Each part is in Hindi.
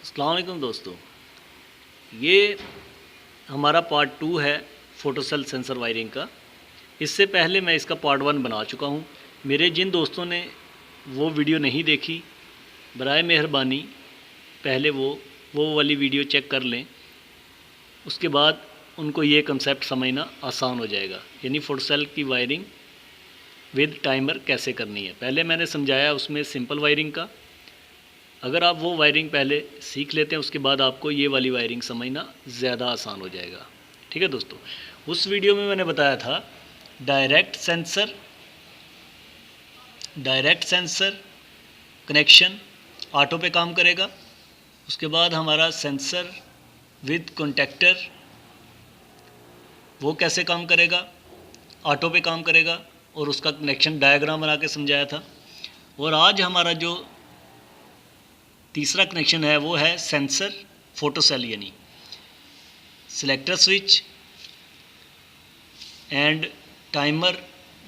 अस्सलाम वालेकुम दोस्तों, ये हमारा पार्ट 2 है फ़ोटो सेल सेंसर वायरिंग का। इससे पहले मैं इसका पार्ट 1 बना चुका हूँ। मेरे जिन दोस्तों ने वो वीडियो नहीं देखी, बराए मेहरबानी पहले वो वाली वीडियो चेक कर लें। उसके बाद उनको ये कंसेप्ट समझना आसान हो जाएगा, यानी फ़ोटो सेल की वायरिंग विद टाइमर कैसे करनी है। पहले मैंने समझाया उसमें सिंपल वायरिंग का। अगर आप वो वायरिंग पहले सीख लेते हैं, उसके बाद आपको ये वाली वायरिंग समझना ज़्यादा आसान हो जाएगा। ठीक है दोस्तों, उस वीडियो में मैंने बताया था डायरेक्ट सेंसर कनेक्शन ऑटो पे काम करेगा। उसके बाद हमारा सेंसर विद कॉन्टेक्टर वो कैसे काम करेगा, ऑटो पे काम करेगा, और उसका कनेक्शन डायग्राम बना के समझाया था। और आज हमारा जो तीसरा कनेक्शन है वो है सेंसर फोटो सेल, यानी selector switch and timer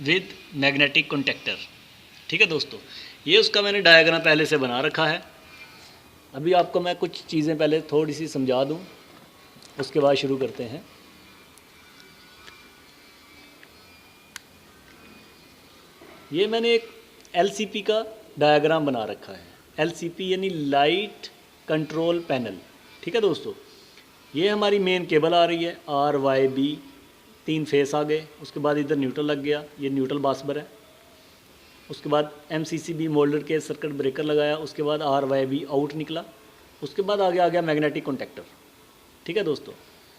with magnetic contactor. ठीक है दोस्तों, ये उसका मैंने डायग्राम पहले से बना रखा है। अभी आपको मैं कुछ चीज़ें पहले थोड़ी सी समझा दूं, उसके बाद शुरू करते हैं। ये मैंने एक LCP का डायग्राम बना रखा है। LCP यानी लाइट कंट्रोल पैनल। ठीक है दोस्तों, ये हमारी मेन केबल आ रही है RYB, 3 फेस आ गए। उसके बाद इधर न्यूट्रल लग गया, ये न्यूट्रल बासबर है। उसके बाद MCCB मोल्डर के सर्किट ब्रेकर लगाया। उसके बाद RYB आउट निकला। उसके बाद आगे आ गया मैग्नेटिक कॉन्टेक्टर। ठीक है दोस्तों,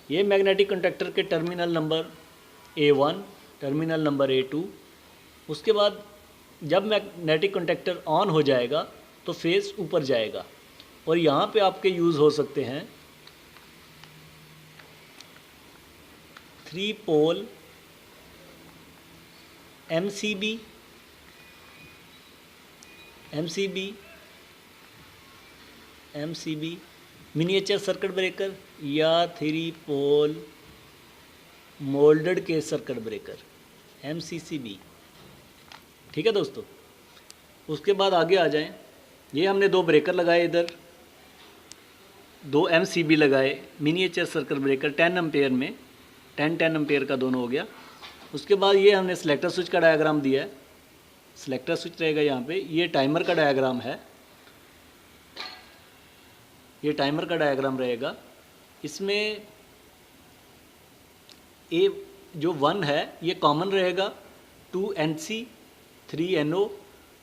ये मैग्नेटिक कॉन्टेक्टर के terminal number A1, terminal number A2। उसके बाद जब मैग्नेटिक कॉन्टेक्टर ऑन हो जाएगा तो फेस ऊपर जाएगा, और यहाँ पे आपके यूज़ हो सकते हैं 3 पोल MCB मिनिएचर सर्किट ब्रेकर या 3 पोल मोल्डेड के सर्किट ब्रेकर MCCB। ठीक है दोस्तों, उसके बाद आगे आ जाएं। ये हमने 2 ब्रेकर लगाए, इधर 2 MCB लगाए, मिनिएचर सर्किट ब्रेकर 10 एम्पेयर में, 10 एम्पेयर का दोनों हो गया। उसके बाद ये हमने सिलेक्टर स्विच का डायग्राम दिया है। सिलेक्टर स्विच रहेगा यहाँ पे। ये टाइमर का डायग्राम है, ये टाइमर का डायग्राम रहेगा। इसमें ए जो 1 है ये कॉमन रहेगा, 2 NC 3 NO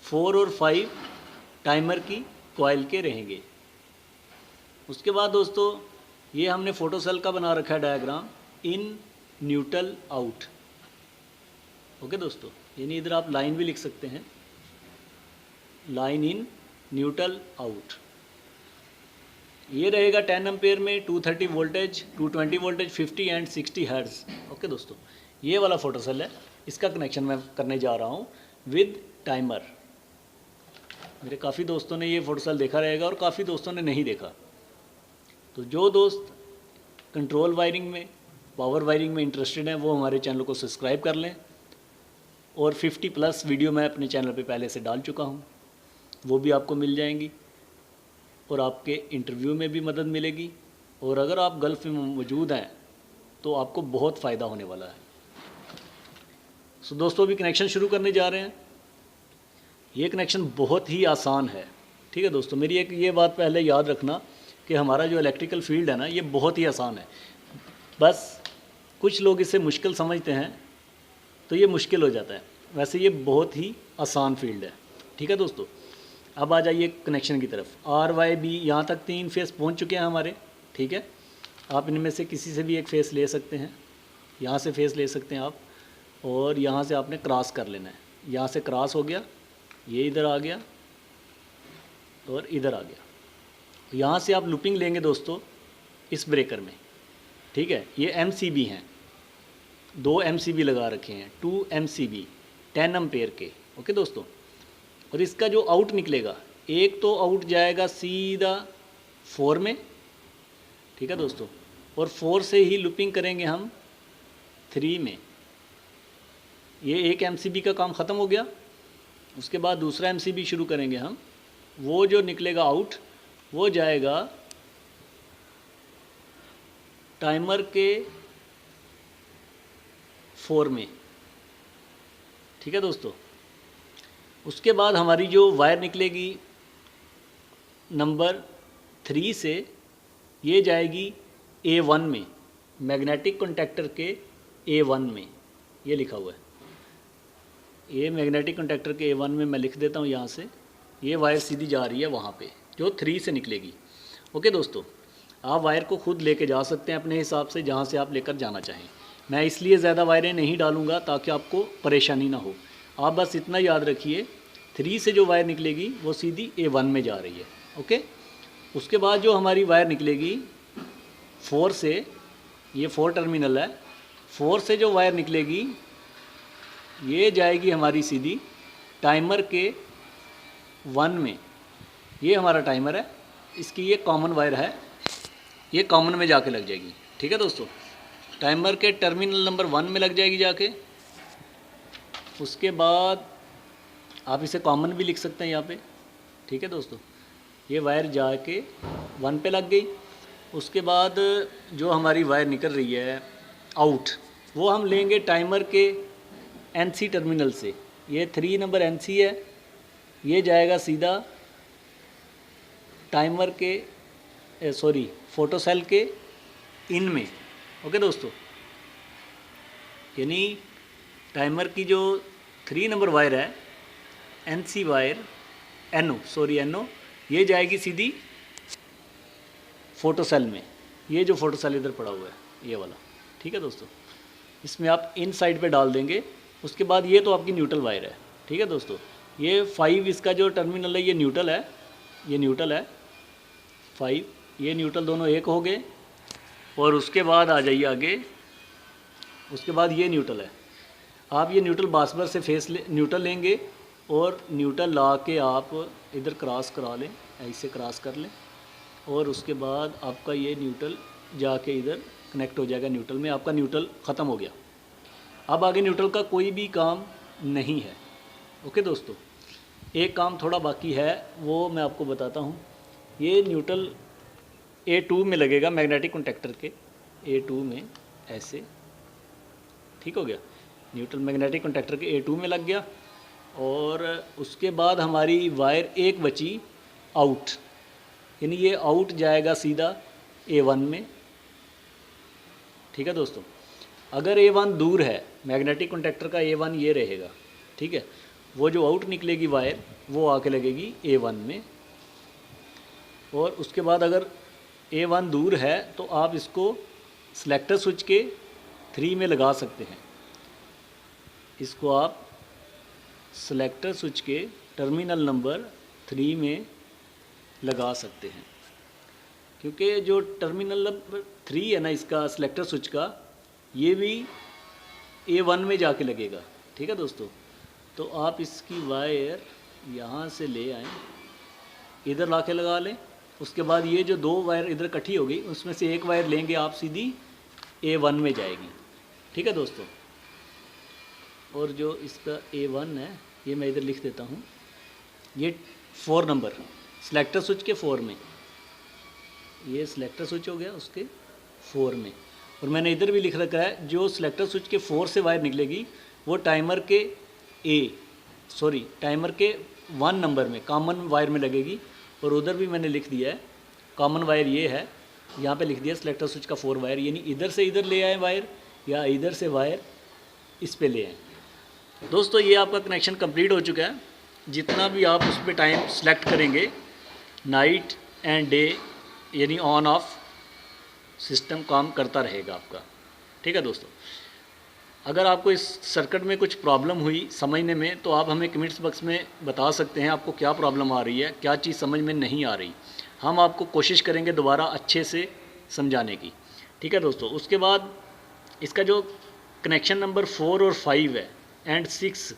4 और 5 टाइमर की कॉइल के रहेंगे। उसके बाद दोस्तों ये हमने फोटो सेल का बना रखा है diagram, in neutral out. Okay दोस्तों, यानी इधर आप लाइन भी लिख सकते हैं, लाइन इन न्यूट्रल आउट। ये रहेगा 10 एम्पेयर में, 230 voltage, 220 voltage, 50 and 60 hertz. Okay दोस्तों, ये वाला फोटो सेल है। इसका कनेक्शन मैं करने जा रहा हूँ विद टाइमर। मेरे काफ़ी दोस्तों ने ये फोटो सेल देखा रहेगा और काफ़ी दोस्तों ने नहीं देखा। तो जो दोस्त कंट्रोल वायरिंग में, पावर वायरिंग में इंटरेस्टेड हैं, वो हमारे चैनल को सब्सक्राइब कर लें। और 50+ वीडियो मैं अपने चैनल पे पहले से डाल चुका हूँ, वो भी आपको मिल जाएंगी, और आपके इंटरव्यू में भी मदद मिलेगी। और अगर आप गल्फ़ में मौजूद हैं तो आपको बहुत फ़ायदा होने वाला है। सो दोस्तों, अभी कनेक्शन शुरू करने जा रहे हैं। ये कनेक्शन बहुत ही आसान है। ठीक है दोस्तों, मेरी एक ये बात पहले याद रखना कि हमारा जो इलेक्ट्रिकल फील्ड है ना, ये बहुत ही आसान है। बस कुछ लोग इसे मुश्किल समझते हैं तो ये मुश्किल हो जाता है, वैसे ये बहुत ही आसान फील्ड है। ठीक है दोस्तों, अब आ जाइए कनेक्शन की तरफ। RYB यहाँ तक 3 फेस पहुँच चुके हैं हमारे। ठीक है, आप इनमें से किसी से भी एक फ़ेस ले सकते हैं, यहाँ से फेस ले सकते हैं आप, और यहाँ से आपने क्रॉस कर लेना है। यहाँ से क्रॉस हो गया, ये इधर आ गया और इधर आ गया। यहाँ से आप लूपिंग लेंगे दोस्तों इस ब्रेकर में। ठीक है, ये MCB हैं, 2 MCB लगा रखे हैं, 2 MCB 10 एम्पेयर के। ओके दोस्तों, और इसका जो आउट निकलेगा, एक तो आउट जाएगा सीधा 4 में। ठीक है दोस्तों, और 4 से ही लूपिंग करेंगे हम 3 में। ये एक MCB का काम ख़त्म हो गया। उसके बाद दूसरा MCB शुरू करेंगे हम। वो जो निकलेगा आउट वो जाएगा टाइमर के 4 में, ठीक है दोस्तों। उसके बाद हमारी जो वायर निकलेगी नंबर 3 से, ये जाएगी A1 में, मैग्नेटिक कॉन्टैक्टर के A1 में, ये लिखा हुआ है। ये मैग्नेटिक कॉन्टैक्टर के A1 में मैं लिख देता हूँ यहाँ से। ये वायर सीधी जा रही है वहाँ पे जो 3 से निकलेगी। ओके दोस्तों, आप वायर को खुद लेके जा सकते हैं अपने हिसाब से, जहाँ से आप लेकर जाना चाहें। मैं इसलिए ज़्यादा वायरें नहीं डालूँगा ताकि आपको परेशानी ना हो। आप बस इतना याद रखिए, 3 से जो वायर निकलेगी वो सीधी A1 में जा रही है। ओके, उसके बाद जो हमारी वायर निकलेगी 4 से, ये 4 टर्मिनल है, 4 से जो वायर निकलेगी ये जाएगी हमारी सीधी टाइमर के 1 में। ये हमारा टाइमर है, इसकी ये कॉमन वायर है, ये कॉमन में जाके लग जाएगी। ठीक है दोस्तों, टाइमर के टर्मिनल नंबर 1 में लग जाएगी जाके। उसके बाद आप इसे कॉमन भी लिख सकते हैं यहाँ पे। ठीक है दोस्तों, ये वायर जाके 1 पे लग गई। उसके बाद जो हमारी वायर निकल रही है आउट, वो हम लेंगे टाइमर के NC टर्मिनल से। ये 3 नंबर NC है, ये जाएगा सीधा टाइमर के फोटोसेल के इन में। ओके दोस्तों, यानी टाइमर की जो 3 नंबर वायर है NC वायर NO, ये जाएगी सीधी फोटोसेल में। ये जो फोटोसेल इधर पड़ा हुआ है ये वाला, ठीक है दोस्तों, इसमें आप इन साइड पे डाल देंगे। उसके बाद ये तो आपकी न्यूट्रल वायर है। ठीक है दोस्तों, ये 5 इसका जो टर्मिनल है ये न्यूट्रल है, ये न्यूट्रल है 5, ये न्यूट्रल दोनों एक हो गए। और उसके बाद आ जाइए आगे, उसके बाद ये न्यूट्रल है। आप ये न्यूट्रल बासबर से न्यूट्रल लेंगे और न्यूट्रल ला के आप इधर क्रॉस करा लें, ऐसे क्रॉस कर लें, और उसके बाद आपका ये न्यूट्रल जाके इधर कनेक्ट हो जाएगा न्यूट्रल में। आपका न्यूट्रल ख़त्म हो गया। अब आगे न्यूट्रल का कोई भी काम नहीं है। ओके दोस्तों, एक काम थोड़ा बाकी है, वो मैं आपको बताता हूँ। ये न्यूट्रल A2 में लगेगा, मैग्नेटिक कॉन्टैक्टर के A2 में ऐसे। ठीक हो गया, न्यूट्रल मैग्नेटिक कॉन्टैक्टर के A2 में लग गया। और उसके बाद हमारी वायर एक बची आउट, यानी ये आउट जाएगा सीधा A1 में। ठीक है दोस्तों, अगर A1 दूर है, मैग्नेटिक कॉन्टैक्टर का A1 ये रहेगा। ठीक है, वो जो आउट निकलेगी वायर वो आके लगेगी A1 में। और उसके बाद अगर A1 दूर है तो आप इसको सिलेक्टर स्विच के 3 में लगा सकते हैं। इसको आप सिलेक्टर स्विच के टर्मिनल नंबर 3 में लगा सकते हैं, क्योंकि जो टर्मिनल नंबर 3 है ना इसका सिलेक्टर स्विच का, ये भी A1 में जाके लगेगा। ठीक है दोस्तों, तो आप इसकी वायर यहाँ से ले आएँ, इधर ला के लगा लें। उसके बाद ये जो 2 वायर इधर इकट्ठी हो गई, उसमें से एक वायर लेंगे आप, सीधी A1 में जाएगी। ठीक है दोस्तों, और जो इसका A1 है ये मैं इधर लिख देता हूँ, ये 4 नंबर सिलेक्टर स्विच के 4 में, ये सिलेक्टर स्विच हो गया उसके 4 में। और मैंने इधर भी लिख रखा है, जो सिलेक्टर स्विच के 4 से वायर निकलेगी वो टाइमर के टाइमर के 1 नंबर में कॉमन वायर में लगेगी। और उधर भी मैंने लिख दिया है कॉमन वायर ये है, यहाँ पे लिख दिया सिलेक्टर स्विच का 4 वायर, यानी इधर से इधर ले आए वायर या इधर से वायर इस पे ले आए। दोस्तों, ये आपका कनेक्शन कंप्लीट हो चुका है। जितना भी आप उस पर टाइम सेलेक्ट करेंगे, नाइट एंड डे यानी ऑन ऑफ सिस्टम काम करता रहेगा आपका। ठीक है दोस्तों, अगर आपको इस सर्किट में कुछ प्रॉब्लम हुई समझने में, तो आप हमें कमेंट्स बॉक्स में बता सकते हैं आपको क्या प्रॉब्लम आ रही है, क्या चीज़ समझ में नहीं आ रही। हम आपको कोशिश करेंगे दोबारा अच्छे से समझाने की। ठीक है दोस्तों, उसके बाद इसका जो कनेक्शन नंबर 4 और 5 है एंड 6,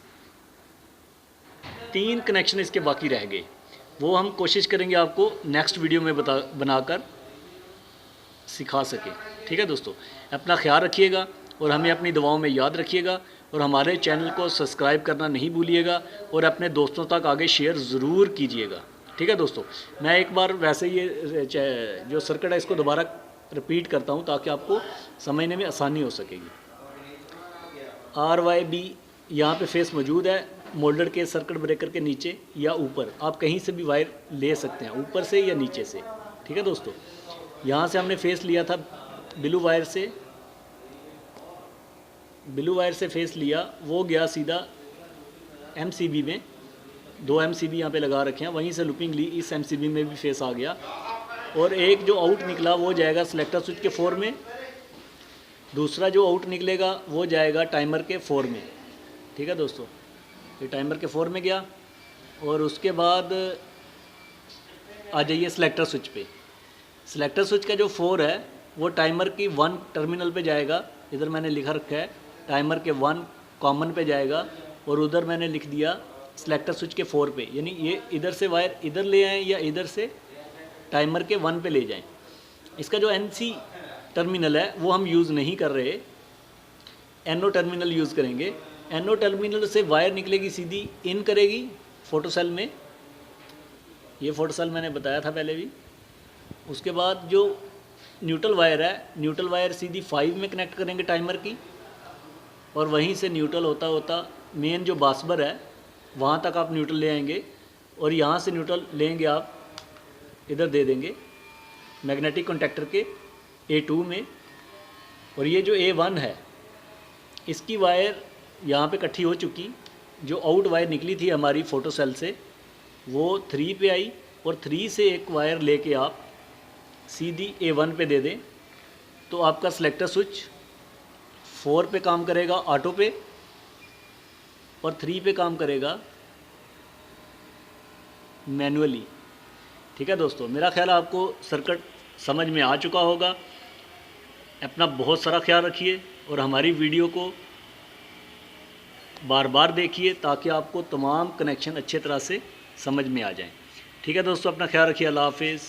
3 कनेक्शन इसके बाकी रह गए, वो हम कोशिश करेंगे आपको नेक्स्ट वीडियो में बनाकर सिखा सके। ठीक है दोस्तों, अपना ख्याल रखिएगा और हमें अपनी दुआओं में याद रखिएगा, और हमारे चैनल को सब्सक्राइब करना नहीं भूलिएगा, और अपने दोस्तों तक आगे शेयर ज़रूर कीजिएगा। ठीक है दोस्तों, मैं एक बार वैसे ये जो सर्किट है इसको दोबारा रिपीट करता हूँ ताकि आपको समझने में आसानी हो सकेगी। RYB यहाँ पे फेस मौजूद है मोल्डर के सर्किट ब्रेकर के नीचे या ऊपर, आप कहीं से भी वायर ले सकते हैं, ऊपर से या नीचे से। ठीक है दोस्तों, यहाँ से हमने फेस लिया था ब्लू वायर से, ब्लू वायर से फेस लिया, वो गया सीधा MCB में, 2 MCB यहाँ पे लगा रखे हैं, वहीं से लूपिंग ली, इस MCB में भी फेस आ गया, और एक जो आउट निकला वो जाएगा सिलेक्टर स्विच के 4 में, दूसरा जो आउट निकलेगा वो जाएगा टाइमर के 4 में। ठीक है दोस्तों, ये टाइमर के 4 में गया, और उसके बाद आ जाइए सिलेक्टर स्विच पे। सिलेक्टर स्विच का जो 4 है वो टाइमर की 1 टर्मिनल पे जाएगा, इधर मैंने लिखा रखा है टाइमर के 1 कॉमन पे जाएगा, और उधर मैंने लिख दिया सिलेक्टर स्विच के 4 पे, यानी ये इधर से वायर इधर ले आएँ या इधर से टाइमर के 1 पे ले जाएं। इसका जो NC टर्मिनल है वो हम यूज़ नहीं कर रहे, NO टर्मिनल यूज़ करेंगे। NO टर्मिनल से वायर निकलेगी सीधी इन करेगी फोटो सेल में, ये फोटो सेल मैंने बताया था पहले भी। उसके बाद जो न्यूट्रल वायर है, न्यूट्रल वायर सीधी 5 में कनेक्ट करेंगे टाइमर की, और वहीं से न्यूट्रल होता होता मेन जो बासबर है वहाँ तक आप न्यूट्रल ले आएंगे, और यहाँ से न्यूट्रल लेंगे आप इधर दे देंगे मैग्नेटिक कॉन्टैक्टर के A2 में, और ये जो A1 है इसकी वायर यहाँ पे इकट्ठी हो चुकी, जो आउट वायर निकली थी हमारी फोटो सेल से वो 3 पे आई, और 3 से एक वायर लेके आप सीधी A1 पे दे दें, तो आपका सिलेक्टर स्विच 4 पे काम करेगा ऑटो पे, और 3 पे काम करेगा मैनुअली। ठीक है दोस्तों, मेरा ख्याल आपको सर्किट समझ में आ चुका होगा। अपना बहुत सारा ख्याल रखिए, और हमारी वीडियो को बार बार देखिए ताकि आपको तमाम कनेक्शन अच्छे तरह से समझ में आ जाएं। ठीक है दोस्तों, अपना ख्याल रखिए। अल्लाह हाफिज़।